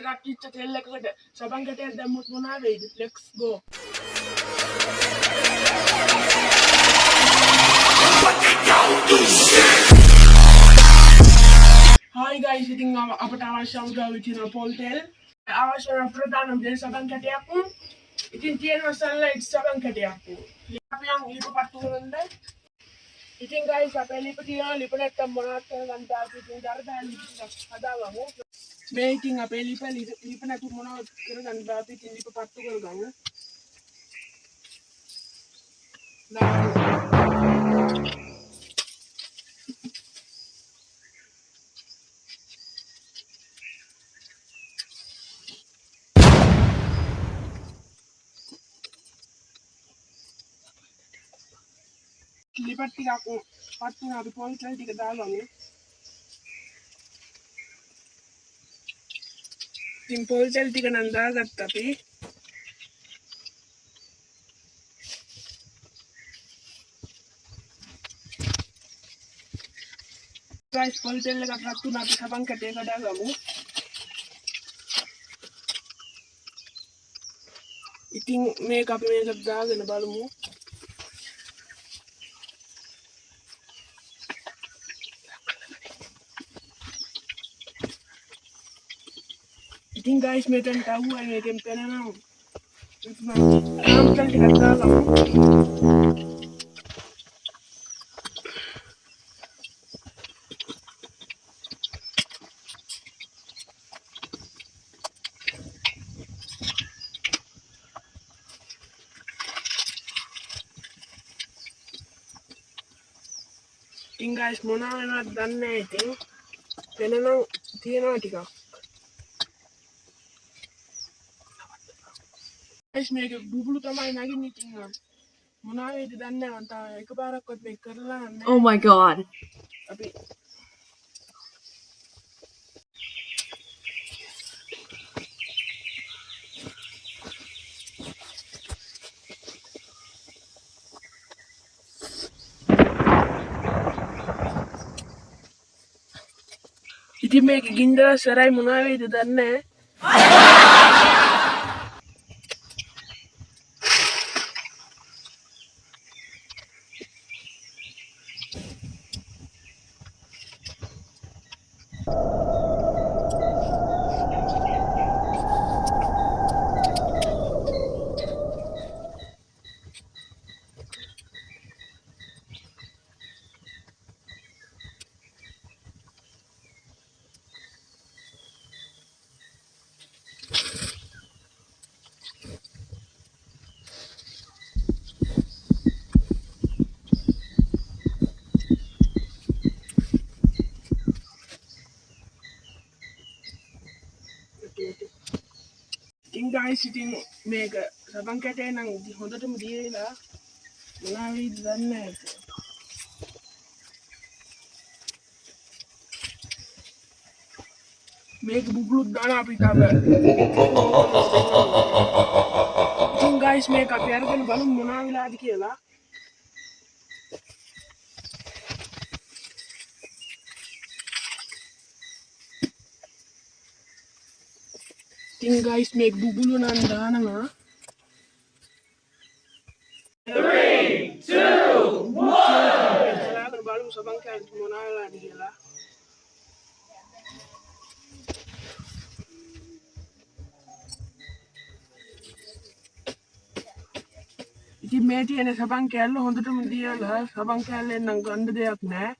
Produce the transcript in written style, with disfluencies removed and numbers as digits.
රක්කිච්ච තෙල් එකකට සබන් කැටයක් දැම්මොත් මොනවා වෙයිද? Let's go. Hi guys, ඉතින් අපට අවශ්‍ය වුණා විදිහට පොල් තෙල් අවශ්‍ය කරන ප්‍රධානම දේ සබන් කැටයක්. ඉතින් තියෙනවා සන්ලයිට් සබන් කැටයක්. අපි යන් ලිප පත්තු කරන්න. ඉතින් guys අපේ ලිප තියනවා ලිප නැත්තම් මොනවත් කරගන්න දාපු ඉතින් දරදාන ලිප හදාගමු. මේ ඉතින් අපේ ලිප නැතු මොනවත් කරගන්න දාපු ඉතින් ලිප පත්තු කරගමු. ලිපත් ටිකක් පත් වුණා අපි පොල් තෙල් ටික දාගමු. ඉතින් පොල් තෙල් ටික නම් දාගත්තා අපි. guys පොල් තෙල් එකක් රත් වුණා අපි සබන් කැටේ කඩාගමු. ඉතින් මේක අපි මේකට දාගෙන බලමු. ඉතින් guys මෙතන තාවුවා මේකෙන් පෙනෙනවා. ඉතින් ටිකක් දාගමු. ඉතින් guys මොනවා වෙනවද දන්නේ නැහැ ඉතින් පෙනෙනවා තියෙනවා ටිකක්. guys මේක බුබුලු තමයි නැගින්නේ ඉතින් මොනවා වේද දන්නේ නැහැ මම තාම එකපාරක්වත් මේක කරලා නැහැ. Oh my god. අපි ඉතින් මේක ගින්දර සරයි මොනවා වේද දන්නේ නැහැ. ඉතින් guys ඉතින් මේක සබන් කැටේ නම් හොඳටම දීලා මොනවා වේද දන්නේ නැහැ. මේක බුබුලුත් දාන අපි තව. ඉතින් guys මේක අපි අරගෙන බලමු මොනවා වෙලාද කියලා. ඉතින් guys මේක බුබුලු නම් දානවා. 3 2 1 බලමු සබන් කැටේ මොනවා වෙලාද කියලා. ඉතින් මේ තියෙන සබන් කැල්ල හොඳටම දියලා සබන් කැල්ලෙන් නම් ගන්න දෙයක් නැහැ.